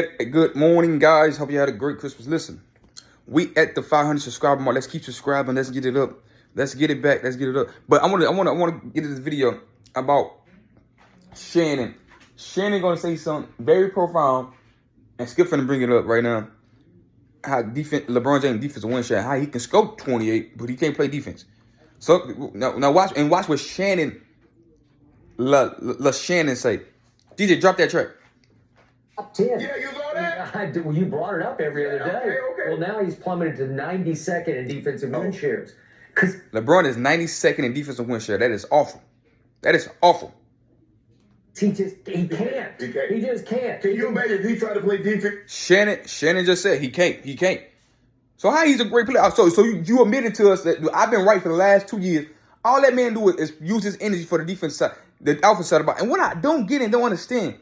Good morning, guys. Hope you had a great Christmas. Listen, we at the 500 subscriber mark. Let's keep subscribing. Let's get it up. Let's get it back. Let's get it up. But I want to get into this video about Shannon. Shannon gonna say something very profound, and Skip finna bring it up right now. How LeBron James defense win shot. How he can score 28, but he can't play defense. So now watch what Shannon Shannon say. DJ, drop that track. Top 10. Yeah, you know that? Well, you brought it up every other day. Okay. Well, now he's plummeted to 92nd in defensive win shares. LeBron is 92nd in defensive win share. That is awful. That is awful. He can't. He just can't. Can you imagine if he tried to play defense? Shannon just said he can't. He can't. So how he's a great player? So you admitted to us that I've been right for the last 2 years. All that man do is use his energy for the defense side, the offense side of the ball. And what I don't get and don't understand,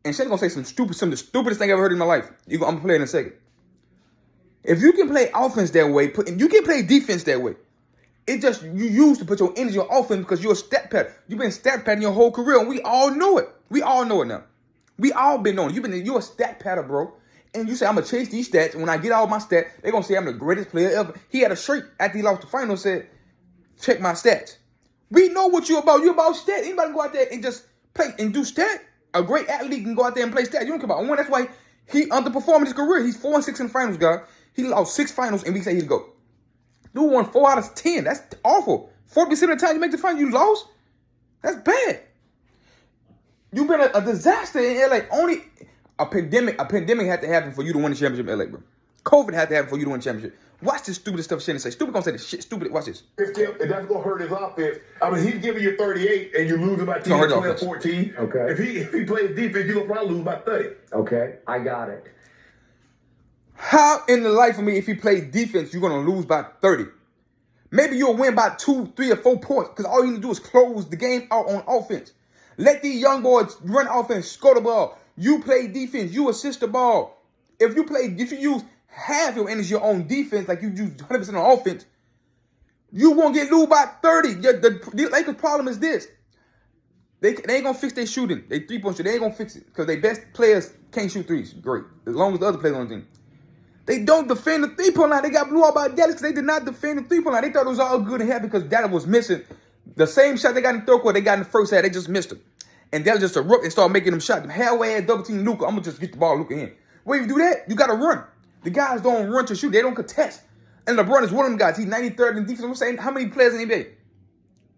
and Shannon's gonna say some of the stupidest thing I've ever heard in my life. I'm gonna play it in a second. If you can play offense that way, you can play defense that way. It just you use to put your energy on offense because you're a stat pad. You've been stat padding your whole career, and we all know it. We all know it now. We all been knowing it. You're a stat padder, bro. And you say I'm gonna chase these stats. And when I get all my stats, they're gonna say I'm the greatest player ever. He had a shirt after he lost the final said, "Check my stats." We know what you're about. You're about stats. Anybody can go out there and just play and do stats? A great athlete can go out there and play stats. You don't care about one. That's why he underperformed his career. He's 4-6 in the finals, guys. He lost 6 finals, and we say he's go. Dude won 4 out of 10. That's awful. 40% of the time you make the final, you lost. That's bad. You've been a disaster in LA. Only a pandemic had to happen for you to win the championship in LA, bro. COVID had to happen for you to win the championship. Watch this stupid stuff Shannon say. Stupid gonna say this shit. Stupid. Watch this. And that's gonna hurt his offense. I mean, he's giving you 38 and you lose by 10, 12, 14. Okay. If he plays defense, you're gonna probably lose by 30. Okay, I got it. How in the life of me, if he plays defense, you're gonna lose by 30? Maybe you'll win by 2, 3, or 4 points because all you need to do is close the game out on offense. Let these young boys run offense, score the ball. You play defense, you assist the ball. If you use half your energy on defense, like you use 100% on offense, you won't get lose by 30. The Lakers' problem is this. They ain't gonna fix their shooting. They 3-point shooting. They ain't gonna fix it because their best players can't shoot threes. Great. As long as the other players on the team. They don't defend the 3-point line. They got blew out by Dallas because they did not defend the 3-point line. They thought it was all good and happy because Dallas was missing. The same shot they got in the third quarter, they got in the first half. They just missed them. And Dallas just erupted and started making them shots. Halfway at double team Luka. I'm going to just get the ball Luka in. When you do that, you got to run. The guys don't run to shoot. They don't contest. And LeBron is one of them guys. He's 93rd in defense. I'm saying, how many players in the NBA?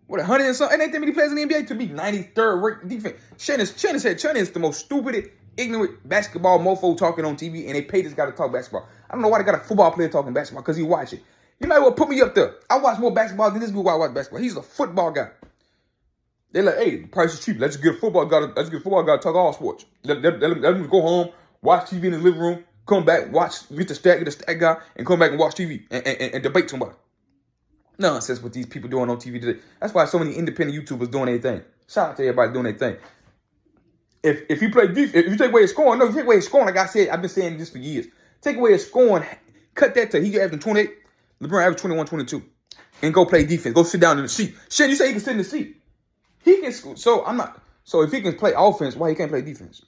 What, 100 and something? Ain't that many players in the NBA to be 93rd ranked defense? Shannon is the most stupid, ignorant basketball mofo talking on TV, and they pay this guy to talk basketball. I don't know why they got a football player talking basketball, because he watch it. You might well put me up there. I watch more basketball than this dude while I watch basketball. He's a football guy. They're like, hey, the price is cheap. Let's get a football guy to talk all sports. Let him go home, watch TV in his living room, come back, get the stat guy, and come back and watch TV and debate somebody. Nonsense what these people doing on TV today. That's why so many independent YouTubers doing their thing. Shout out to everybody doing their thing. If you play defense, if you take away his scoring, if you take away his scoring, like I said, I've been saying this for years. Take away his scoring, cut that to he averaging 28, LeBron averaged 21, 22. And go play defense. Go sit down in the seat. Shit, you say he can sit in the seat. He can so if he can play offense, why he can't play defense?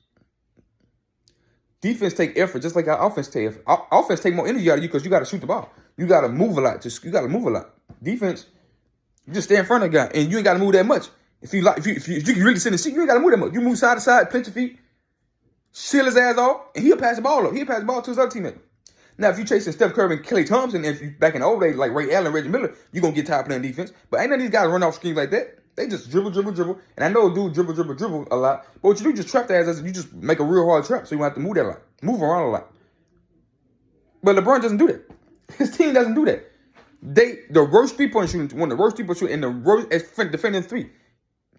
Defense take effort, just like our offense take effort. Offense take more energy out of you because you got to shoot the ball. You got to move a lot. You got to move a lot. Defense, you just stay in front of the guy, and you ain't got to move that much. If you can really sit in the seat, you ain't got to move that much. You move side to side, pinch your feet, seal his ass off, and he'll pass the ball up. He'll pass the ball to his other teammate. Now, if you chasing Steph Curry and Klay Thompson, if you back in the old days like Ray Allen, Reggie Miller, you're gonna get tired playing defense. But ain't none of these guys run off screens like that. They just dribble. And I know a dude dribble a lot. But what you do, you just trap the ass. You just make a real hard trap, so you don't have to move that a lot. Move around a lot. But LeBron doesn't do that. His team doesn't do that. The worst people in shooting, one of the worst people shooting, and the worst at defending 3.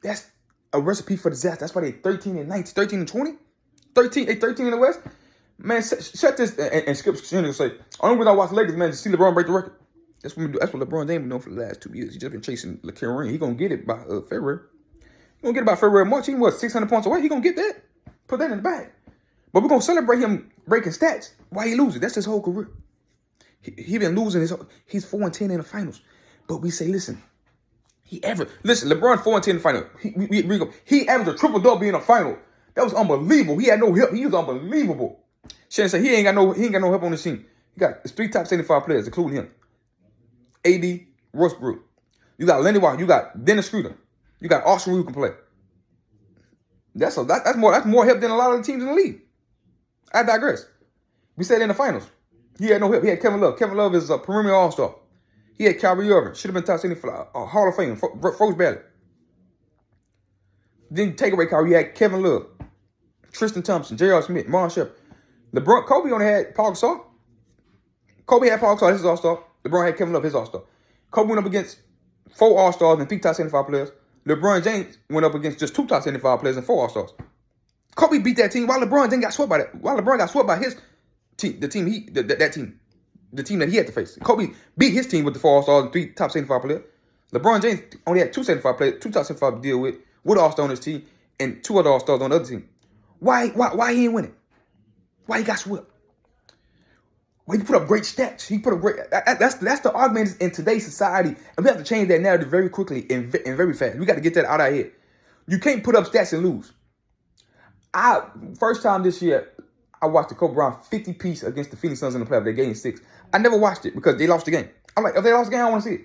That's a recipe for disaster. That's why they 13 and 19, 13 and 20. They 13 in the West. Man, shut this and Skip Shannon say, only reason I watch the Lakers, man, to see LeBron break the record. That's what LeBron James been doing for the last 2 years. He just been chasing the ring. He gonna get it by February. He gonna get it by February, March. He was 600 points away. He gonna get that. Put that in the bag. But we're gonna celebrate him breaking stats. Why he losing? That's his whole career. He been losing he's 4-10 in the finals. But we say, listen, LeBron 4-10 in the final. He averaged a triple-double in the final. That was unbelievable. He had no help. He was unbelievable. Shannon said he ain't got no help on this team. It's 3 top 75 players, including him. AD, Westbrook. You got Lenny White. You got Dennis Schroeder. You got Austin Reeves who can play. That's more help than a lot of the teams in the league. I digress. We said in the finals, he had no help. He had Kevin Love. Kevin Love is a perennial All-Star. He had Kyrie Irving. Should have been top 75 Hall of Fame. Froze badly. Didn't take away Kyrie. He had Kevin Love, Tristan Thompson, J.R. Smith, Marlon Shepard. LeBron, Kobe only had Paul Gasol. Kobe had Paul Gasol, his All-Star. LeBron had Kevin Love, his All-Star. Kobe went up against 4 All-Stars and 3 top 75 players. LeBron James went up against just 2 top 75 players and 4 All-Stars. Kobe beat that team while LeBron didn't got swept by that. While LeBron got swept by his team, the team that he had to face. Kobe beat his team with the 4 All-Stars and 3 top 75 players. LeBron James only had 2 75 players, 2 top 75 to deal with an All-Star on his team and 2 other All-Stars on the other team. Why he ain't winning? Why he got swept? Well, he put up great stats. He put up great. That's the argument in today's society, and we have to change that narrative very quickly and very fast. We got to get that out of our head. You can't put up stats and lose. First time this year, I watched the Kobe Bryant 50-piece against the Phoenix Suns in the playoffs. They gained 6. I never watched it because they lost the game. I'm like, if they lost the game, I don't want to see it.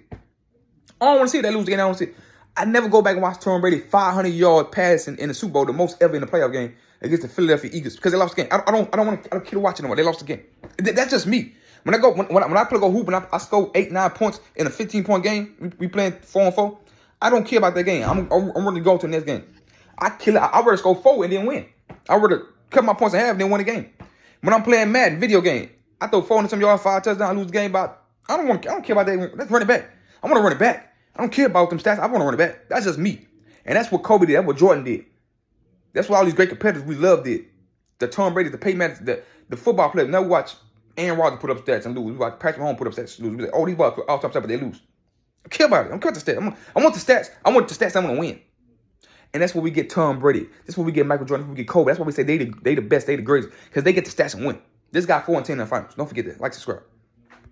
I don't want to see it. They lose the game, I don't want to see it. I never go back and watch Tom Brady 500-yard passing in the Super Bowl, the most ever in the playoff game against the Philadelphia Eagles because they lost the game. I don't care to watch it anymore. They lost the game. That's just me. When I play go hoop and I score 8-9 points in a 15-point game, we playing 4-on-4. I don't care about that game. I'm ready to go to the next game. I'd rather score 4 and then win. I'd rather cut my points in half and then win the game. When I'm playing Madden video game, I throw 400 some yards, 5 touchdowns, I lose the game by. I don't care about that. Let's run it back. I want to run it back. I don't care about them stats. I want to run it back. That's just me. And that's what Kobe did. That's what Jordan did. That's what all these great competitors we love did. The Tom Brady, the Peyton Manning, the football players. Now we watch Aaron Rodgers put up stats and lose. We watch Patrick Mahomes put up stats and lose. We like, oh, these balls put all top stuff, but they lose. I care about it. I don't care about the stats. I want the stats. I want the stats. I want to win. And that's where we get Tom Brady. That's where we get Michael Jordan. That's where we get Kobe. That's why we say they the best. They the greatest because they get the stats and win. This guy 4-10 in the finals. Don't forget that. Like, subscribe.